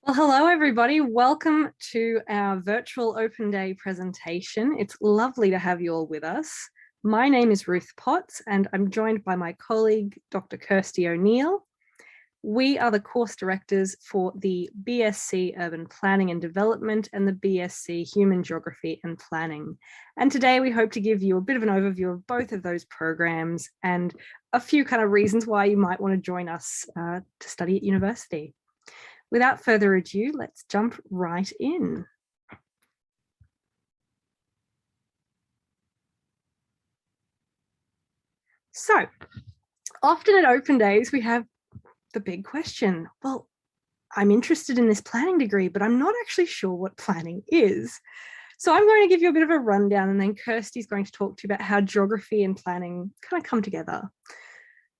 Well, hello, everybody. Welcome to our virtual open day presentation. It's lovely to have you all with us. My name is Ruth Potts, and I'm joined by my colleague, Dr. Kirsty O'Neill. We are the course directors for the BSc Urban Planning and Development and the BSc Human Geography and Planning. And today we hope to give you a bit of an overview of both of those programs and a few kind of reasons why you might want to join us to study at university. Without further ado, let's jump right in. So, often at open days, we have the big question. Well, I'm interested in this planning degree, but I'm not actually sure what planning is. So I'm going to give you a bit of a rundown, and then Kirsty's going to talk to you about how geography and planning kind of come together.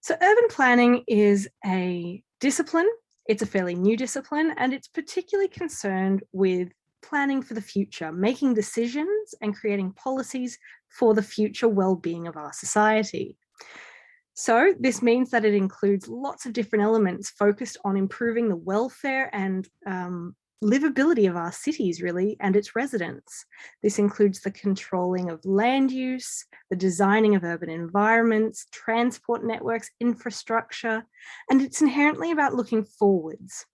So urban planning is a discipline. It's a fairly new discipline, and it's particularly concerned with planning for the future, making decisions and creating policies for the future well-being of our society. So this means that it includes lots of different elements focused on improving the welfare and livability of our cities, really, and its residents. This includes the controlling of land use, the designing of urban environments, transport networks, infrastructure, and it's inherently about looking forwards.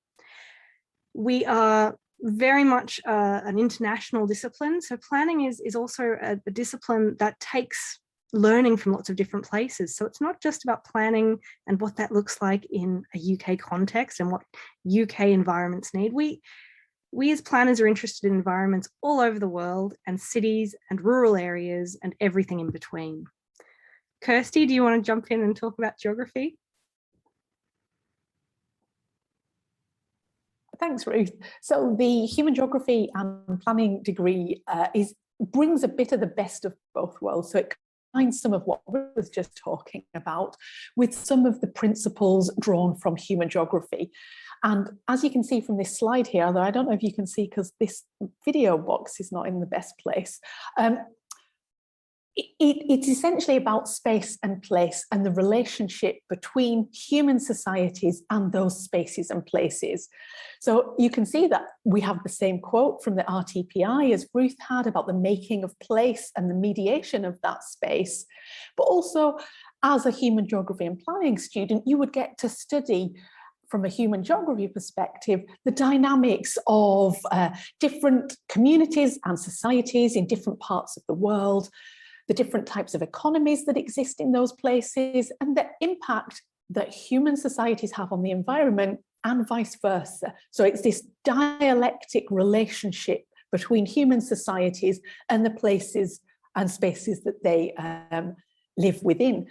We are very much an international discipline, so planning is also a discipline that takes learning from lots of different places. So it's not just about planning and what that looks like in a UK context and what UK environments need. We as planners are interested in environments all over the world and cities and rural areas and everything in between. Kirsty, do you want to jump in and talk about geography? Thanks, Ruth. So the Human Geography and Planning degree brings a bit of the best of both worlds. So it combines some of what Ruth was just talking about with some of the principles drawn from human geography. And as you can see from this slide here, although I don't know if you can see because this video box is not in the best place, it's essentially about space and place and the relationship between human societies and those spaces and places. So you can see that we have the same quote from the RTPI as Ruth had about the making of place and the mediation of that space. But also, as a human geography and planning student, you would get to study from a human geography perspective, the dynamics of different communities and societies in different parts of the world, the different types of economies that exist in those places, and the impact that human societies have on the environment and vice versa. So it's this dialectic relationship between human societies and the places and spaces that they live within.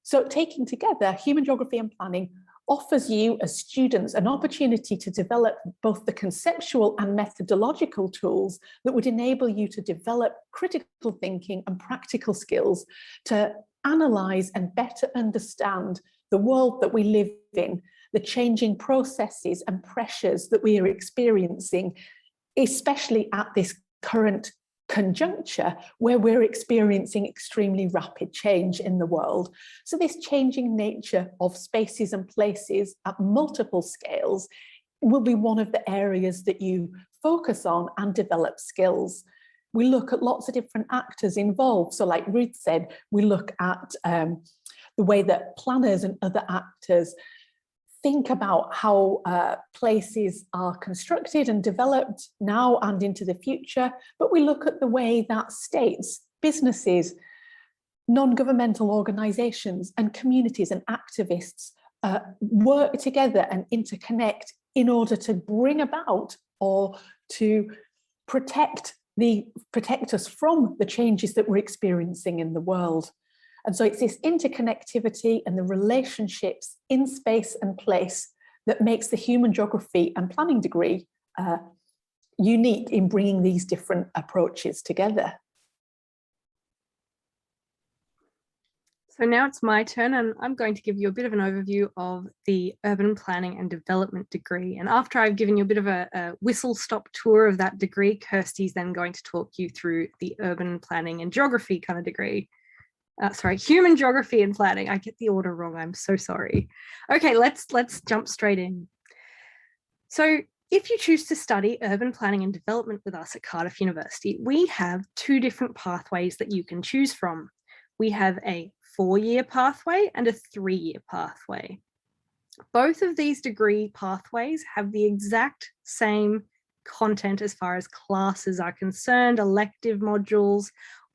So taking together, human geography and planning offers you as students an opportunity to develop both the conceptual and methodological tools that would enable you to develop critical thinking and practical skills to analyse and better understand the world that we live in, the changing processes and pressures that we are experiencing, especially at this current conjuncture where we're experiencing extremely rapid change in the world. So this changing nature of spaces and places at multiple scales will be one of the areas that you focus on and develop skills. We look at lots of different actors involved. So like Ruth said, we look at the way that planners and other actors think about how places are constructed and developed now and into the future, but we look at the way that states, businesses, non-governmental organisations and communities and activists work together and interconnect in order to bring about or to protect us from the changes that we're experiencing in the world. And so it's this interconnectivity and the relationships in space and place that makes the human geography and planning degree unique in bringing these different approaches together. So now it's my turn, and I'm going to give you a bit of an overview of the Urban Planning and Development degree. And after I've given you a bit of a whistle-stop tour of that degree, Kirsty's then going to talk you through the Urban Planning and Geography kind of degree. Human Geography and Planning. I get the order wrong, I'm so sorry. Okay, let's jump straight in. So If you choose to study urban planning and development with us at Cardiff University, we have two different pathways that you can choose from. We have a 4-year pathway and a 3-year pathway. Both of these degree pathways have the exact same content as far as classes are concerned, elective modules,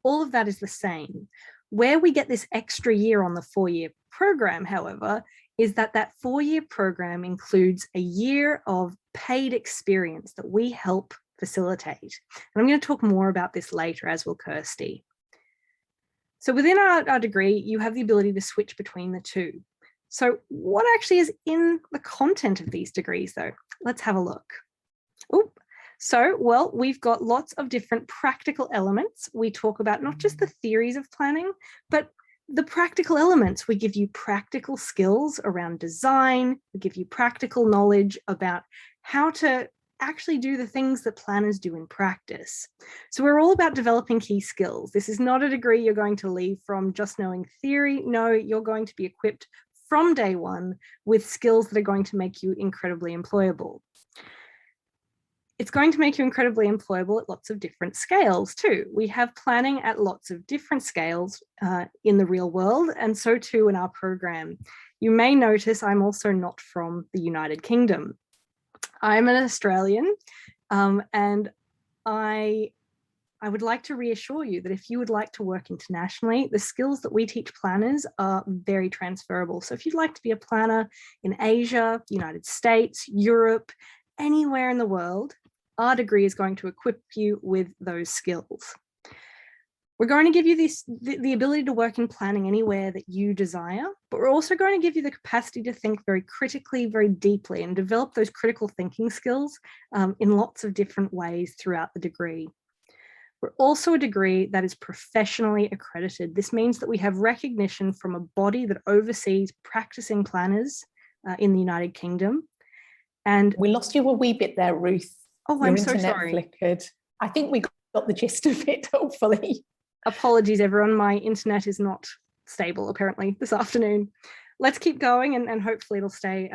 all of that is the same. Where we get this extra year on the 4-year program, however, is that 4-year program includes a year of paid experience that we help facilitate. And I'm going to talk more about this later, as will Kirsty. So within our degree, you have the ability to switch between the two. So what actually is in the content of these degrees, though? Let's have a look. Oop. So, well, we've got lots of different practical elements. We talk about not just the theories of planning, but the practical elements. We give you practical skills around design. We give you practical knowledge about how to actually do the things that planners do in practice. So we're all about developing key skills. This is not a degree you're going to leave from just knowing theory. No, you're going to be equipped from day one with skills that are going to make you incredibly employable. It's going to make you incredibly employable at lots of different scales too. We have planning at lots of different scales in the real world, and so too in our program. You may notice I'm also not from the United Kingdom. I'm an Australian, and I would like to reassure you that if you would like to work internationally, the skills that we teach planners are very transferable. So if you'd like to be a planner in Asia, the United States, Europe, anywhere in the world, our degree is going to equip you with those skills. We're going to give you the ability to work in planning anywhere that you desire, but we're also going to give you the capacity to think very critically, very deeply, and develop those critical thinking skills in lots of different ways throughout the degree. We're also a degree that is professionally accredited. This means that we have recognition from a body that oversees practicing planners in the United Kingdom. And we lost you a wee bit there, Ruth. Oh, Your I'm so internet sorry. Flickered. I think we got the gist of it, hopefully. Apologies, everyone. My internet is not stable, apparently, this afternoon. Let's keep going, and hopefully it'll stay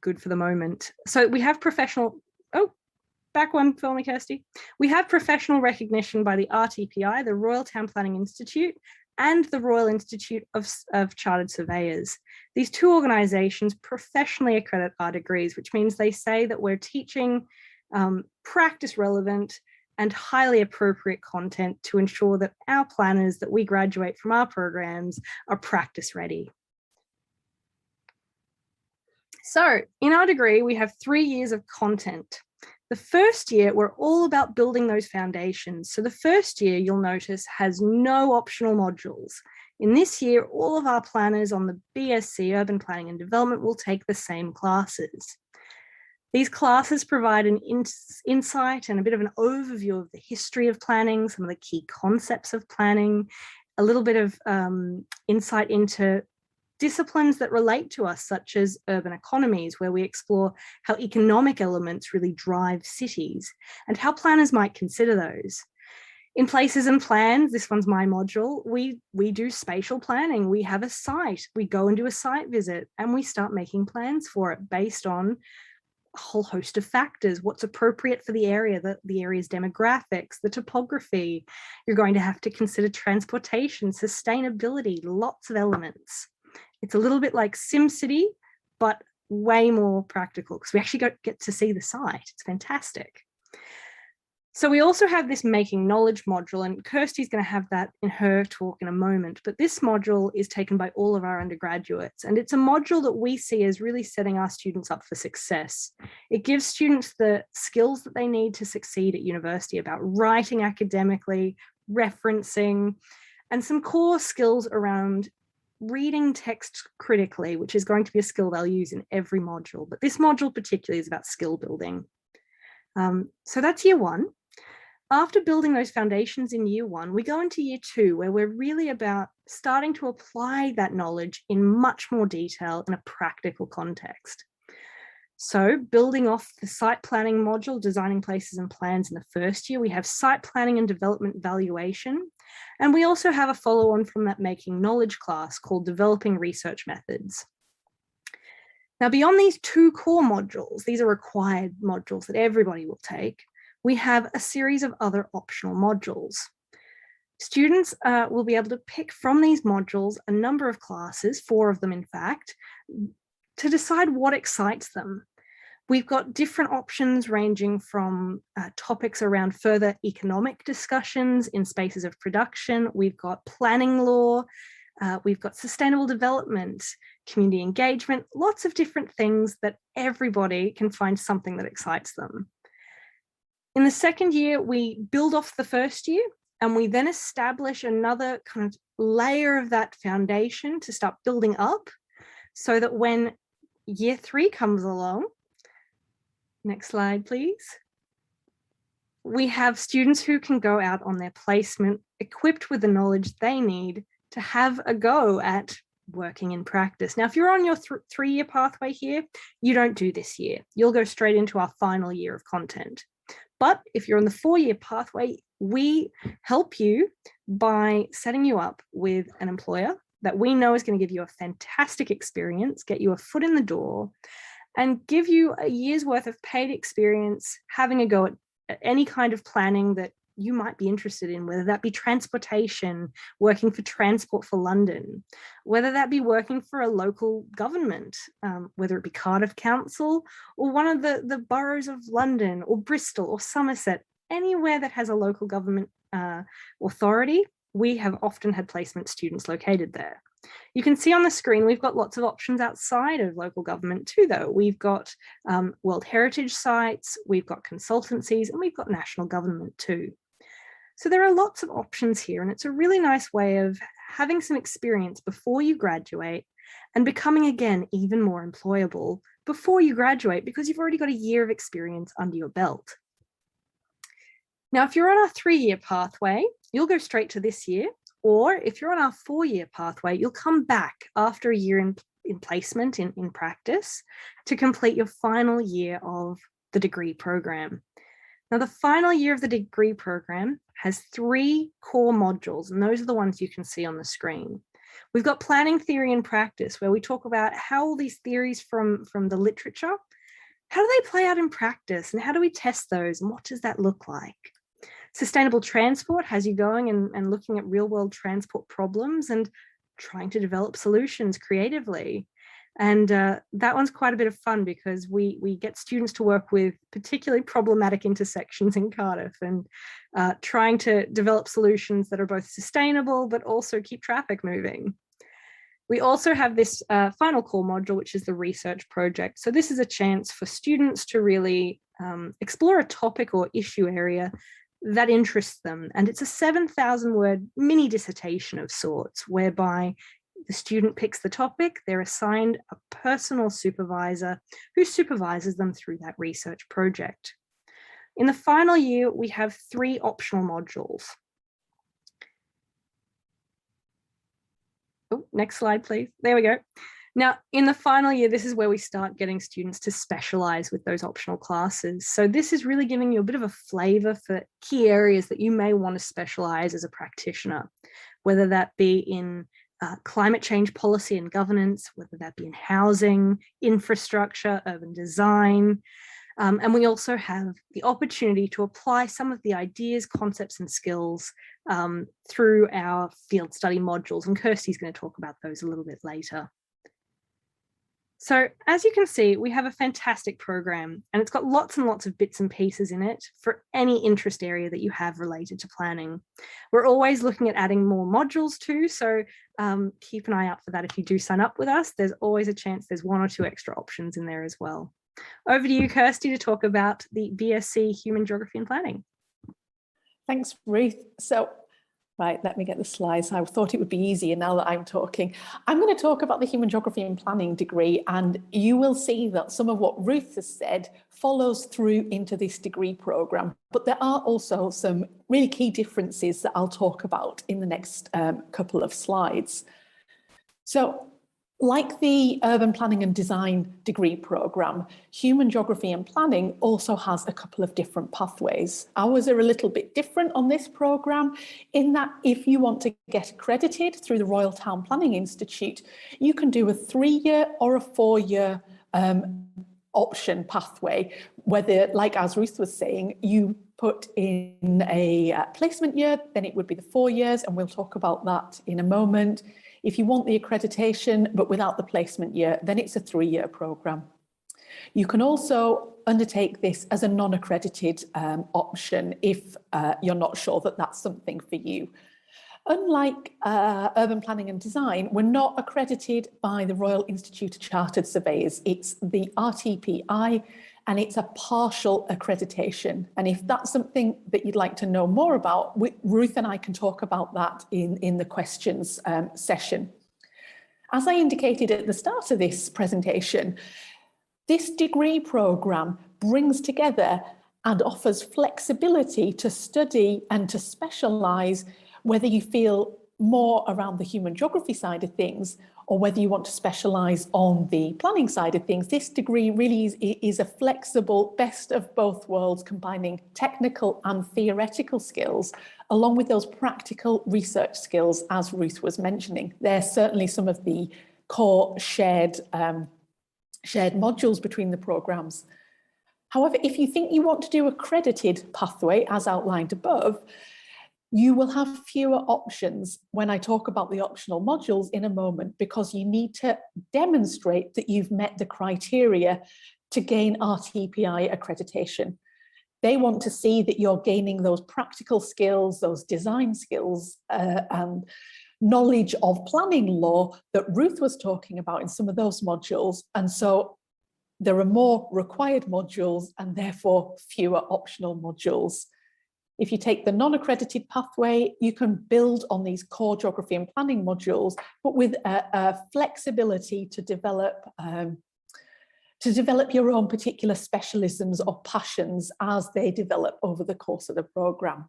good for the moment. So we have professional... Oh, back one for me, Kirsty. We have professional recognition by the RTPI, the Royal Town Planning Institute, and the Royal Institute of Chartered Surveyors. These two organisations professionally accredit our degrees, which means they say that we're teaching practice relevant and highly appropriate content to ensure that our planners that we graduate from our programs are practice ready. So in our degree, we have 3 years of content. The first year, we're all about building those foundations. So the first year, you'll notice, has no optional modules. In this year, all of our planners on the BSc, Urban Planning and Development, will take the same classes. These classes provide an insight and a bit of an overview of the history of planning, some of the key concepts of planning, a little bit of insight into disciplines that relate to us, such as urban economies, where we explore how economic elements really drive cities and how planners might consider those. In Places and Plans, this one's my module, we do spatial planning. We have a site, we go and do a site visit, and we start making plans for it based on a whole host of factors. What's appropriate for the area, the area's demographics, the topography. You're going to have to consider transportation, sustainability, lots of elements. It's a little bit like SimCity, but way more practical because we actually get to see the site. It's fantastic. So we also have this making knowledge module, and Kirsty's going to have that in her talk in a moment, but this module is taken by all of our undergraduates, and it's a module that we see as really setting our students up for success. It gives students the skills that they need to succeed at university about writing academically, referencing, and some core skills around reading text critically, which is going to be a skill they'll use in every module, but this module particularly is about skill building. So that's year one. After building those foundations in year one, we go into year two, where we're really about starting to apply that knowledge in much more detail in a practical context. So building off the site planning module, designing places and plans in the first year, we have site planning and development valuation. And we also have a follow-on from that making knowledge class called developing research methods. Now, beyond these 2 core modules, these are required modules that everybody will take, we have a series of other optional modules. Students will be able to pick from these modules a number of classes, 4 of them in fact, to decide what excites them. We've got different options ranging from topics around further economic discussions in spaces of production. We've got planning law, we've got sustainable development, community engagement, lots of different things that everybody can find something that excites them. In the second year, we build off the first year, and we then establish another kind of layer of that foundation to start building up, so that when year 3 comes along, next slide, please, we have students who can go out on their placement equipped with the knowledge they need to have a go at working in practice. Now, if you're on your 3-year pathway here, you don't do this year. You'll go straight into our final year of content. But if you're on the 4-year pathway, we help you by setting you up with an employer that we know is going to give you a fantastic experience, get you a foot in the door, and give you a year's worth of paid experience having a go at any kind of planning that you might be interested in, whether that be transportation, working for Transport for London, whether that be working for a local government, whether it be Cardiff Council or one of the boroughs of London or Bristol or Somerset, anywhere that has a local government authority. We have often had placement students located there. You can see on the screen, we've got lots of options outside of local government too, though. We've got World Heritage sites, we've got consultancies, and we've got national government too. So there are lots of options here, and it's a really nice way of having some experience before you graduate and becoming, again, even more employable before you graduate, because you've already got a year of experience under your belt. Now, if you're on our 3-year pathway, you'll go straight to this year, or if you're on our 4-year pathway, you'll come back after a year in placement, in practice, to complete your final year of the degree program. Now, the final year of the degree program has 3 core modules, and those are the ones you can see on the screen. We've got planning, theory, and practice, where we talk about how all these theories from the literature, how do they play out in practice, and how do we test those, and what does that look like? Sustainable transport has you going and looking at real-world transport problems and trying to develop solutions creatively. And that one's quite a bit of fun, because we get students to work with particularly problematic intersections in Cardiff and trying to develop solutions that are both sustainable but also keep traffic moving. We also have this final core module, which is the research project. So this is a chance for students to really explore a topic or issue area that interests them. And it's a 7,000-word mini dissertation of sorts, whereby the student picks the topic, they're assigned a personal supervisor who supervises them through that research project. In the final year, we have 3 optional modules. Oh, next slide, please. There we go. Now, in the final year, this is where we start getting students to specialise with those optional classes. So this is really giving you a bit of a flavour for key areas that you may want to specialise as a practitioner, whether that be in climate change policy and governance, whether that be in housing, infrastructure, urban design. And we also have the opportunity to apply some of the ideas, concepts, and skills through our field study modules. And Kirsty's going to talk about those a little bit later. So as you can see, we have a fantastic program, and it's got lots and lots of bits and pieces in it for any interest area that you have related to planning. We're always looking at adding more modules too, so keep an eye out for that. If you do sign up with us, there's always a chance there's 1 or 2 extra options in there as well. Over to you, Kirsty, to talk about the BSc Human Geography and Planning. Thanks, Ruth. So, right, let me get the slides. I thought it would be easier now that I'm talking. I'm going to talk about the Human Geography and Planning degree, and you will see that some of what Ruth has said follows through into this degree programme. But there are also some really key differences that I'll talk about in the next couple of slides. So, like the Urban Planning and Design degree programme, Human Geography and Planning also has a couple of different pathways. Ours are a little bit different on this programme in that if you want to get accredited through the Royal Town Planning Institute, you can do a 3-year or a 4-year option pathway, whether, like as Ruth was saying, you put in a placement year, then it would be the 4 years, and we'll talk about that in a moment. If you want the accreditation but without the placement year, then it's a 3-year programme. You can also undertake this as a non-accredited option if you're not sure that that's something for you. Unlike urban planning and design, we're not accredited by the Royal Institute of Chartered Surveyors. It's the RTPI, and it's a partial accreditation. And if that's something that you'd like to know more about, Ruth and I can talk about that in the questions session. As I indicated at the start of this presentation, this degree programme brings together and offers flexibility to study and to specialise, whether you feel more around the human geography side of things or whether you want to specialise on the planning side of things. This degree really is a flexible best of both worlds, combining technical and theoretical skills, along with those practical research skills, as Ruth was mentioning. They're certainly some of the core shared modules between the programmes. However, if you think you want to do accredited pathway, as outlined above, you will have fewer options when I talk about the optional modules in a moment, because you need to demonstrate that you've met the criteria to gain RTPI accreditation. They want to see that you're gaining those practical skills, those design skills, and knowledge of planning law that Ruth was talking about in some of those modules. And so there are more required modules and therefore fewer optional modules. If you take the non-accredited pathway, you can build on these core geography and planning modules, but with a flexibility to develop your own particular specialisms or passions as they develop over the course of the programme.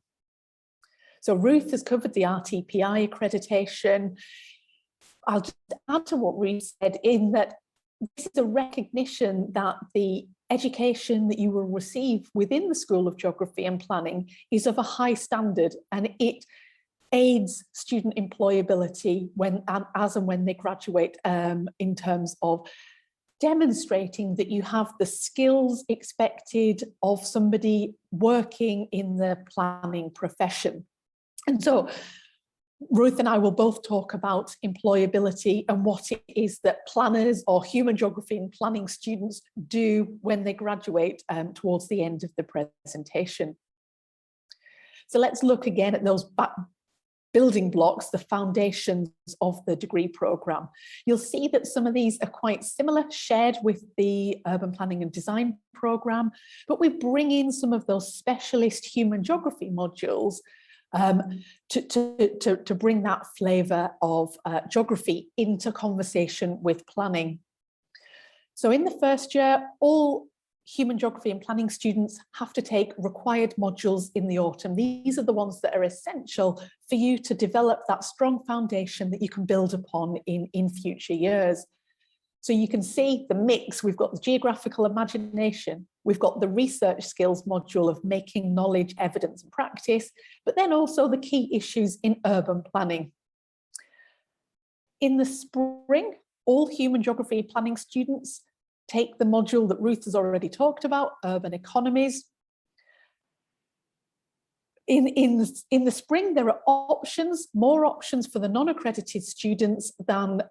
So Ruth has covered the RTPI accreditation. I'll just add to what Ruth said, in that this is a recognition that the education that you will receive within the School of Geography and Planning is of a high standard, and it aids student employability as and when they graduate, in terms of demonstrating that you have the skills expected of somebody working in the planning profession. And so Ruth and I will both talk about employability and what it is that planners or human geography and planning students do when they graduate towards the end of the presentation. So let's look again at those building blocks, the foundations of the degree programme. You'll see that some of these are quite similar, shared with the urban planning and design programme, but we bring in some of those specialist human geography modules to bring that flavour of geography into conversation with planning. So in the first year, all human geography and planning students have to take required modules in the autumn. These are the ones that are essential for you to develop that strong foundation that you can build upon in future years. So you can see the mix. We've got the geographical imagination, we've got the research skills module of making knowledge, evidence and practice, but then also the key issues in urban planning. In the spring, all human geography planning students take the module that Ruth has already talked about, urban economies. In the spring, there are options, more options for the non-accredited students than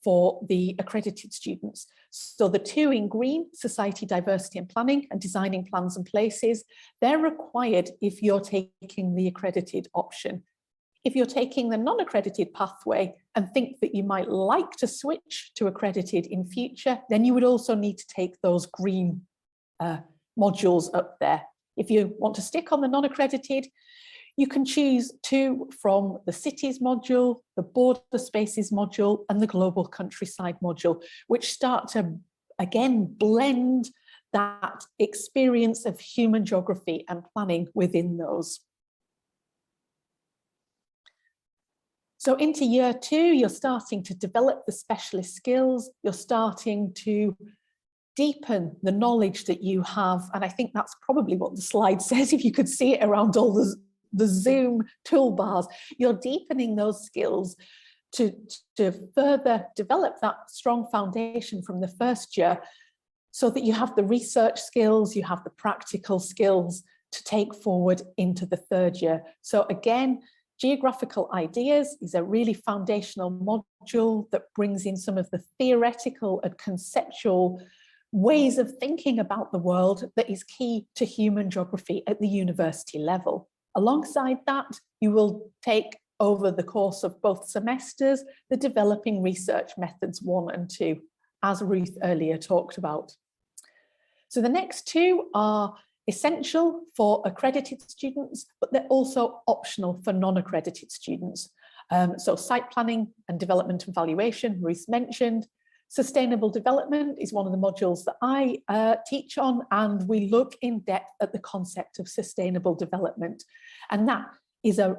for the accredited students. So the two in green, society, diversity and planning, and designing plans and places, they're required if you're taking the accredited option. If you're taking the non-accredited pathway and think that you might like to switch to accredited in future, then you would also need to take those green modules up there. If you want to stick on the non-accredited, you can choose two from the cities module, the border spaces module, and the global countryside module, which start to, again, blend that experience of human geography and planning within those. So into year two, you're starting to develop the specialist skills, you're starting to deepen the knowledge that you have. And I think that's probably what the slide says, if you could see it around all the Zoom toolbars. You're deepening those skills to further develop that strong foundation from the first year so that you have the research skills, you have the practical skills to take forward into the third year. So again, geographical ideas is a really foundational module that brings in some of the theoretical and conceptual ways of thinking about the world that is key to human geography at the university level. Alongside that, you will take over the course of both semesters the developing research methods 1 and 2, as Ruth earlier talked about. So the next two are essential for accredited students, but they're also optional for non-accredited students. So site planning and development and valuation, Ruth mentioned. Sustainable development is one of the modules that I teach on, and we look in depth at the concept of sustainable development. And that is a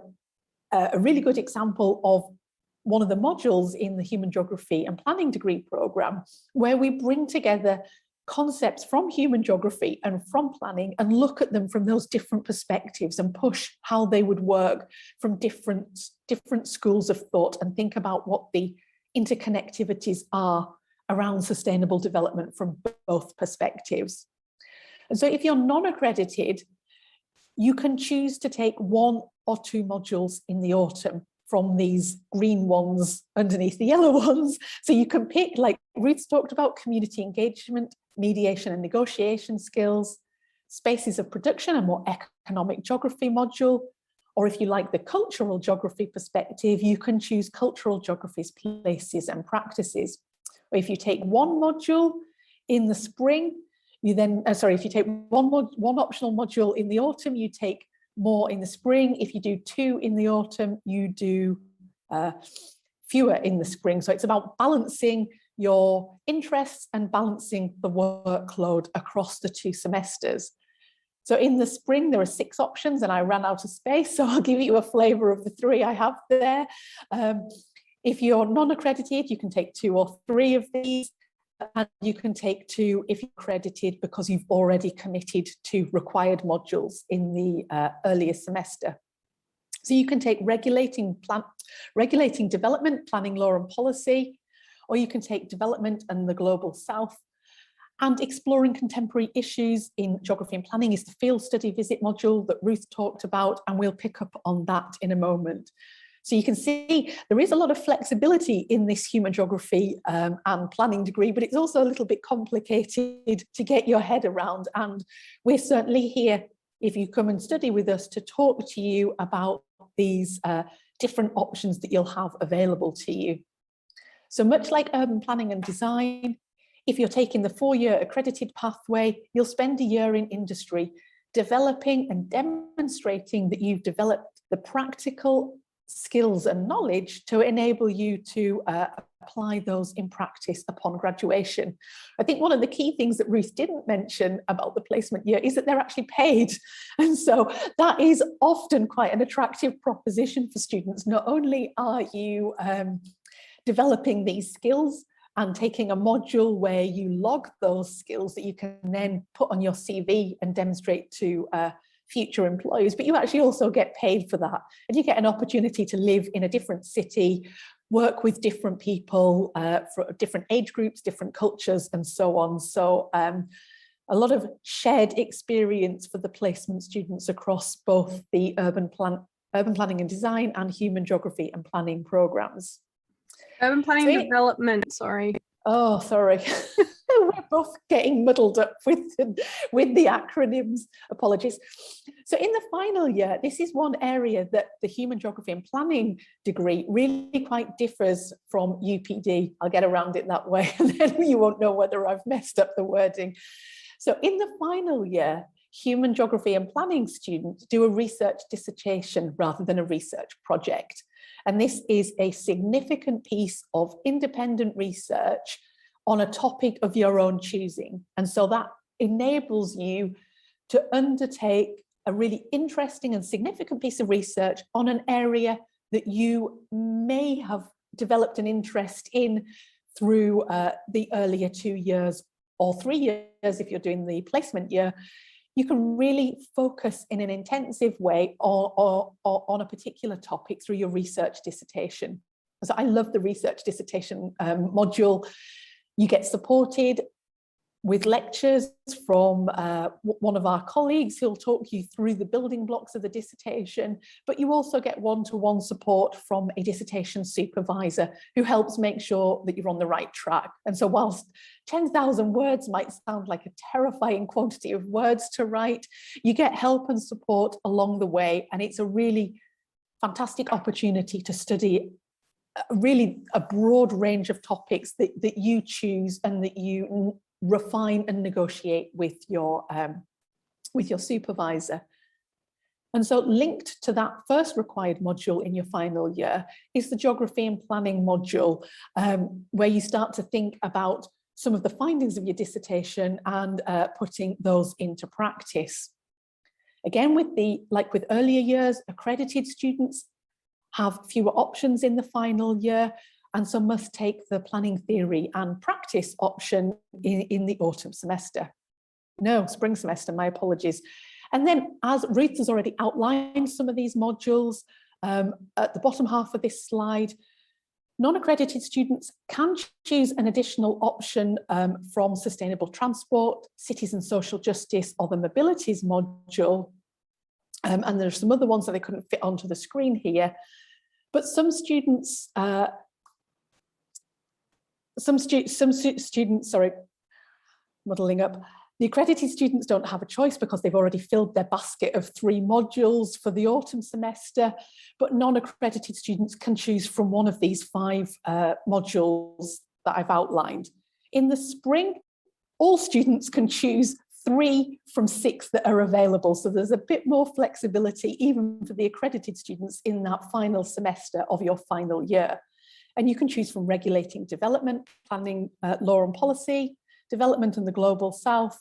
really good example of one of the modules in the Human Geography and Planning degree programme, where we bring together concepts from human geography and from planning and look at them from those different perspectives and push how they would work from different schools of thought, and think about what the interconnectivities are around sustainable development from both perspectives. And so if you're non-accredited, you can choose to take 1 or 2 modules in the autumn from these green ones underneath the yellow ones. So you can pick, like Ruth's talked about, community engagement, mediation and negotiation skills, spaces of production, a more economic geography module, or if you like the cultural geography perspective, you can choose cultural geographies, places and practices. Or if you take 1 module in the spring, you then, if you take one optional module in the autumn, you take more in the spring. If you do 2 in the autumn, you do fewer in the spring. So it's about balancing your interests and balancing the workload across the 2 semesters. So in the spring, there are 6 options, and I ran out of space, so I'll give you a flavour of the 3 I have there. If you're non-accredited, you can take 2 or 3 of these, and you can take 2 if you're accredited because you've already committed to required modules in the earlier semester. So you can take regulating development, planning, law and policy, or you can take development and the global south. And exploring contemporary issues in geography and planning is the field study visit module that Ruth talked about, and we'll pick up on that in a moment. So you can see there is a lot of flexibility in this human geography and planning degree, but it's also a little bit complicated to get your head around. And we're certainly here, if you come and study with us, to talk to you about these different options that you'll have available to you. So much like urban planning and design, if you're taking the 4-year accredited pathway, you'll spend a year in industry developing and demonstrating that you've developed the practical skills and knowledge to enable you to apply those in practice upon graduation. I think one of the key things that Ruth didn't mention about the placement year is that they're actually paid. And so that is often quite an attractive proposition for students. Not only are you developing these skills and taking a module where you log those skills that you can then put on your CV and demonstrate to future employers, but you actually also get paid for that. And you get an opportunity to live in a different city, work with different people, for different age groups, different cultures, and so on. So a lot of shared experience for the placement students across both the urban planning and design and human geography and planning programs. Urban planning and development, sorry. Oh, sorry. We're both getting muddled up with the acronyms. Apologies. So in the final year, this is one area that the Human Geography and Planning degree really quite differs from UPD. I'll get around it that way, and then you won't know whether I've messed up the wording. So in the final year, Human Geography and Planning students do a research dissertation rather than a research project. And this is a significant piece of independent research on a topic of your own choosing. And so that enables you to undertake a really interesting and significant piece of research on an area that you may have developed an interest in through the earlier 2 years or 3 years if you're doing the placement year. You can really focus in an intensive way on a particular topic through your research dissertation. So I love the research dissertation module. You get supported with lectures from one of our colleagues who'll talk you through the building blocks of the dissertation, but you also get one-to-one support from a dissertation supervisor who helps make sure that you're on the right track. And so whilst 10,000 words might sound like a terrifying quantity of words to write, you get help and support along the way, and it's a really fantastic opportunity to study really a broad range of topics that you choose and that you refine and negotiate with your supervisor. And so linked to that first required module in your final year is the geography and planning module, where you start to think about some of the findings of your dissertation and putting those into practice. Again, like with earlier years, accredited students have fewer options in the final year, and so must take the planning theory and practice option in the autumn semester. No, spring semester, my apologies. And then, as Ruth has already outlined some of these modules, at the bottom half of this slide, non-accredited students can choose an additional option from sustainable transport, cities and social justice, or the mobilities module. And there are some other ones that they couldn't fit onto the screen here. But some students, sorry, muddling up. The accredited students don't have a choice because they've already filled their basket of 3 modules for the autumn semester, but non-accredited students can choose from one of these 5 modules that I've outlined. In the spring, all students can choose 3 from 6 that are available. So there's a bit more flexibility even for the accredited students in that final semester of your final year. And you can choose from regulating development, planning, law and policy, development in the global south,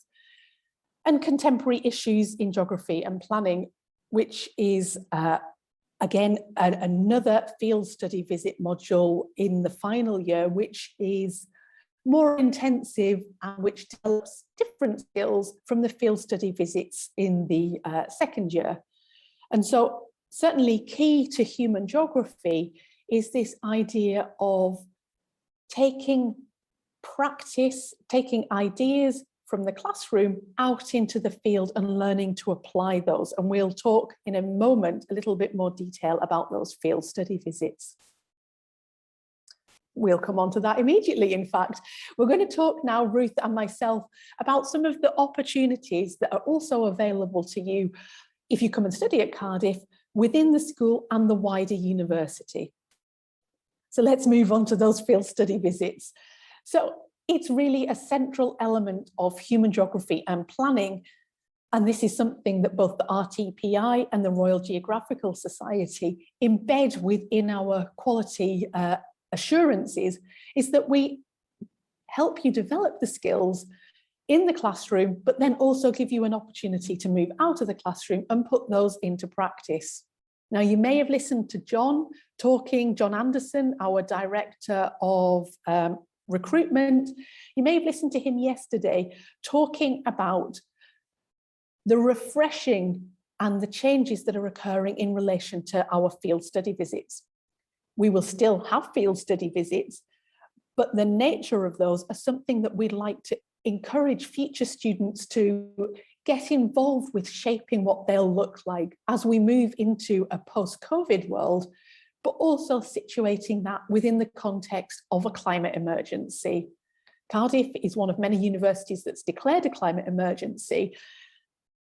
and contemporary issues in geography and planning, which is, again, another field study visit module in the final year, which is more intensive and which develops different skills from the field study visits in the second year. And so certainly key to human geography is this idea of taking practice, taking ideas from the classroom out into the field and learning to apply those. And we'll talk in a moment a little bit more detail about those field study visits. We'll come on to that immediately, in fact. We're going to talk now, Ruth and myself, about some of the opportunities that are also available to you if you come and study at Cardiff within the school and the wider university. So let's move on to those field study visits. So it's really a central element of human geography and planning. And this is something that both the RTPI and the Royal Geographical Society embed within our quality assurances, is that we help you develop the skills in the classroom, but then also give you an opportunity to move out of the classroom and put those into practice. Now, you may have listened to John Anderson, our Director of Recruitment. You may have listened to him yesterday talking about the refreshing and the changes that are occurring in relation to our field study visits. We will still have field study visits, but the nature of those are something that we'd like to encourage future students to get involved with shaping what they'll look like as we move into a post-COVID world, but also situating that within the context of a climate emergency. Cardiff is one of many universities that's declared a climate emergency.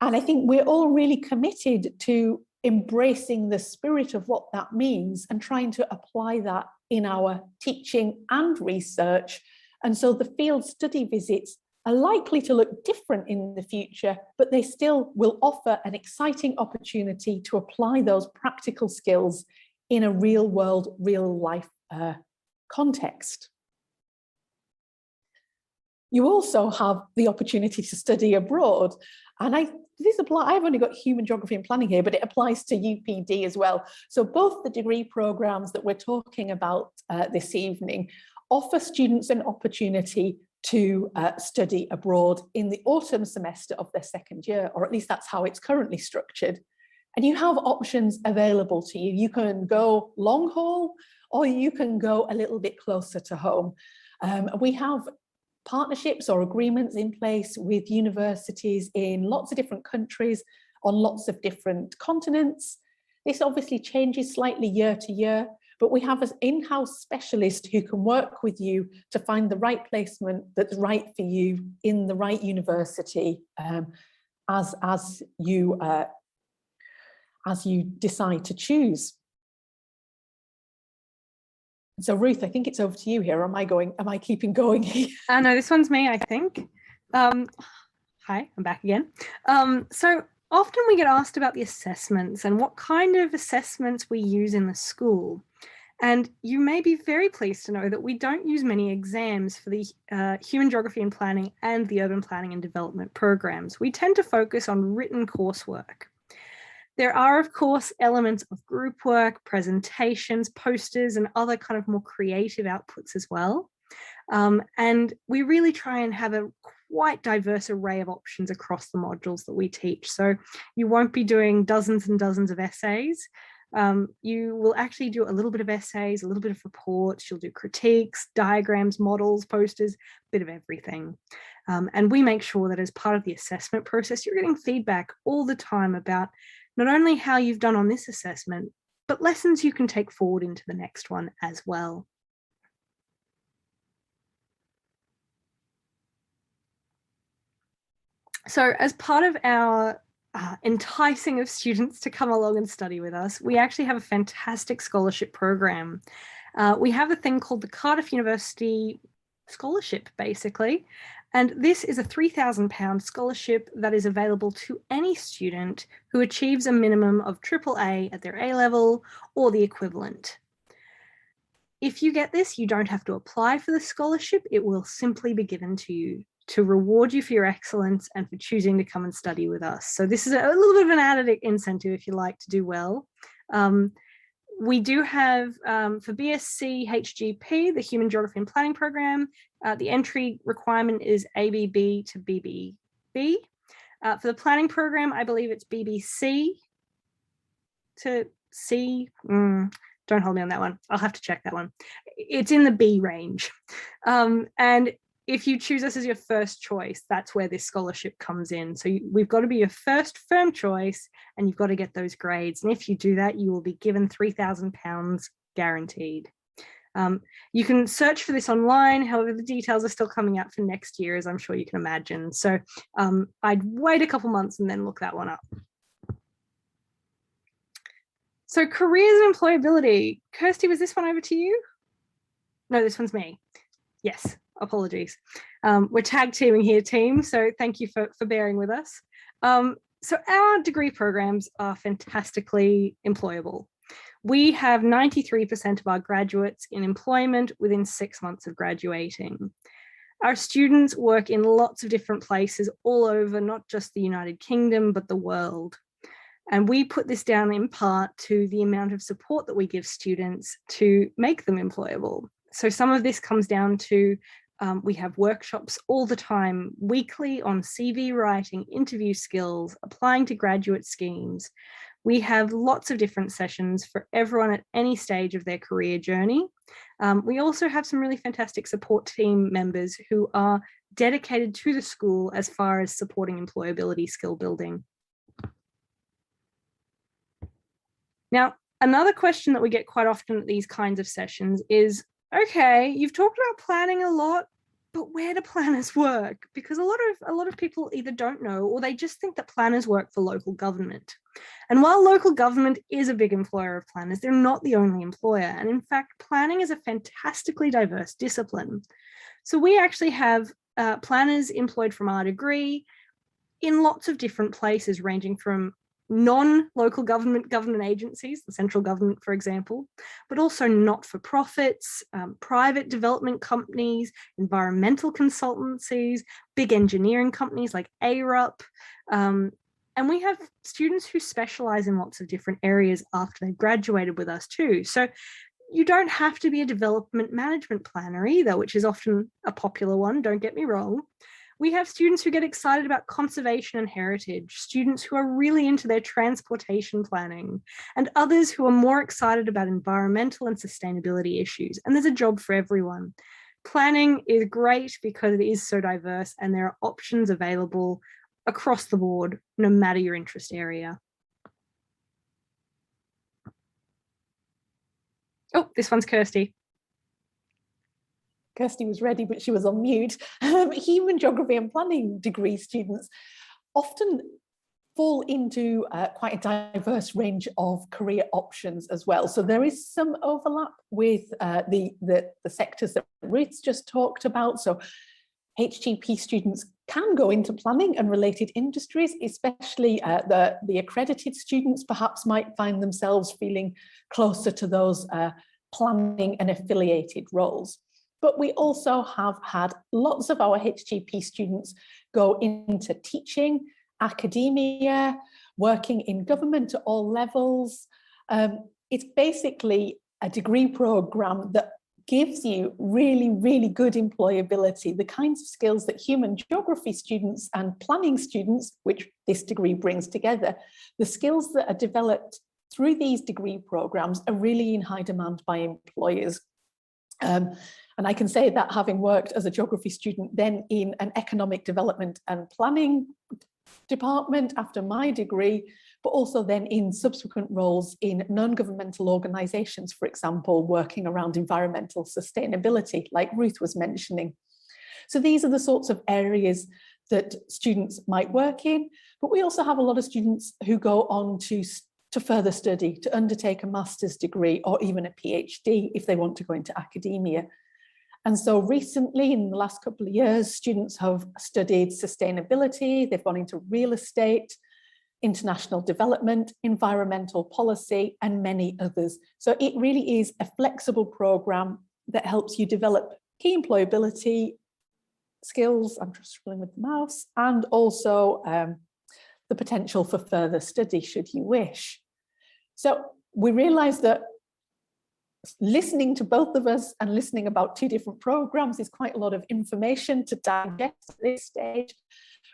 And I think we're all really committed to embracing the spirit of what that means and trying to apply that in our teaching and research. And so the field study visits are likely to look different in the future, but they still will offer an exciting opportunity to apply those practical skills in a real world, real life context. You also have the opportunity to study abroad. And I've only got human geography and planning here, but it applies to UPD as well. So both the degree programs that we're talking about this evening offer students an opportunity to study abroad in the autumn semester of their second year, or at least that's how it's currently structured. And you have options available to you. You can go long haul, or you can go a little bit closer to home. We have partnerships or agreements in place with universities in lots of different countries on lots of different continents. This obviously changes slightly year to year, but we have an in-house specialist who can work with you to find the right placement that's right for you in the right university as you decide to choose. So Ruth, I think it's over to you here. Am I keeping going here? No, this one's me, I think. Hi, I'm back again. So often we get asked about the assessments and what kind of assessments we use in the school. And you may be very pleased to know that we don't use many exams for the human geography and planning and the urban planning and development programs. We tend to focus on written coursework. There are, of course, elements of group work, presentations, posters, and other kind of more creative outputs as well. And we really try and have a quite diverse array of options across the modules that we teach. So you won't be doing dozens and dozens of essays. You will actually do a little bit of essays, a little bit of reports, you'll do critiques, diagrams, models, posters, a bit of everything. And we make sure that as part of the assessment process, you're getting feedback all the time about not only how you've done on this assessment, but lessons you can take forward into the next one as well. So as part of our enticing of students to come along and study with us, we actually have a fantastic scholarship program. We have a thing called the Cardiff University Scholarship, basically. And this is a £3,000 scholarship that is available to any student who achieves a minimum of AAA at their A level or the equivalent. If you get this, you don't have to apply for the scholarship. It will simply be given to you to reward you for your excellence and for choosing to come and study with us. So this is a little bit of an added incentive if you like to do well. We do have, for BSc HGP, the Human Geography and Planning program, the entry requirement is ABB to BBB. For the planning program, I believe it's BBC to C. Don't hold me on that one. I'll have to check that one. It's in the B range. And if you choose us as your first choice, that's where this scholarship comes in. So we've got to be your first firm choice and you've got to get those grades. And if you do that, you will be given £3,000 guaranteed. You can search for this online. However, the details are still coming out for next year, as I'm sure you can imagine. So I'd wait a couple months and then look that one up. So careers and employability. Kirsty, was this one over to you? No, this one's me. Yes. Apologies. We're tag teaming here, team, so thank you for bearing with us. So our degree programs are fantastically employable. We have 93% of our graduates in employment within 6 months of graduating. Our students work in lots of different places all over, not just the United Kingdom, but the world. And we put this down in part to the amount of support that we give students to make them employable. So some of this comes down to we have workshops all the time, weekly, on CV writing, interview skills, applying to graduate schemes. We have lots of different sessions for everyone at any stage of their career journey. We also have some really fantastic support team members who are dedicated to the school as far as supporting employability skill building. Now, another question that we get quite often at these kinds of sessions is, okay, you've talked about planning a lot, but where do planners work? Because a lot of people either don't know or they just think that planners work for local government. And while local government is a big employer of planners, they're not the only employer. And in fact, planning is a fantastically diverse discipline. So we actually have planners employed from our degree in lots of different places, ranging from non-local government agencies, the central government, for example, but also not-for-profits, private development companies, environmental consultancies, big engineering companies like ARUP. And we have students who specialise in lots of different areas after they've graduated with us too. So you don't have to be a development management planner either, which is often a popular one, don't get me wrong. We have students who get excited about conservation and heritage, students who are really into their transportation planning, and others who are more excited about environmental and sustainability issues. And there's a job for everyone. planning is great because it is so diverse and there are options available across the board, no matter your interest area. Oh, this one's Kirsty. Kirsty was ready, but she was on mute. Human geography and planning degree students often fall into quite a diverse range of career options as well. So there is some overlap with the sectors that Ruth's just talked about. So HGP students can go into planning and related industries, especially the accredited students perhaps might find themselves feeling closer to those planning and affiliated roles. But we also have had lots of our HGP students go into teaching, academia, working in government at all levels. It's basically a degree program that gives you really, really good employability, the kinds of skills that human geography students and planning students, which this degree brings together, the skills that are developed through these degree programs are really in high demand by employers. And I can say that having worked as a geography student then in an economic development and planning department after my degree, but also then in subsequent roles in non-governmental organisations, for example, working around environmental sustainability, like Ruth was mentioning. So these are the sorts of areas that students might work in, but we also have a lot of students who go on to further study, to undertake a master's degree or even a PhD if they want to go into academia. And so recently, in the last couple of years, students have studied sustainability, they've gone into real estate, international development, environmental policy, and many others. So it really is a flexible program that helps you develop key employability skills, I'm just scribbling with the mouse, and also the potential for further study should you wish. So we realised that listening to both of us and listening about two different programs is quite a lot of information to digest at this stage.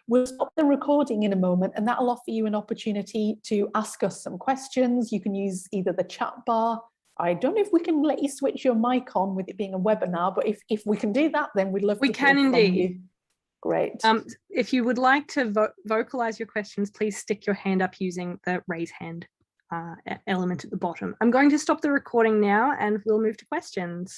We'll stop the recording in a moment and that'll offer you an opportunity to ask us some questions. You can use either the chat bar. I don't know if we can let you switch your mic on with it being a webinar, but if we can do that, then we'd love to hear from you. We can indeed. Great. If you would like to vocalize your questions, please stick your hand up using the raise hand element at the bottom. I'm going to stop the recording now and we'll move to questions.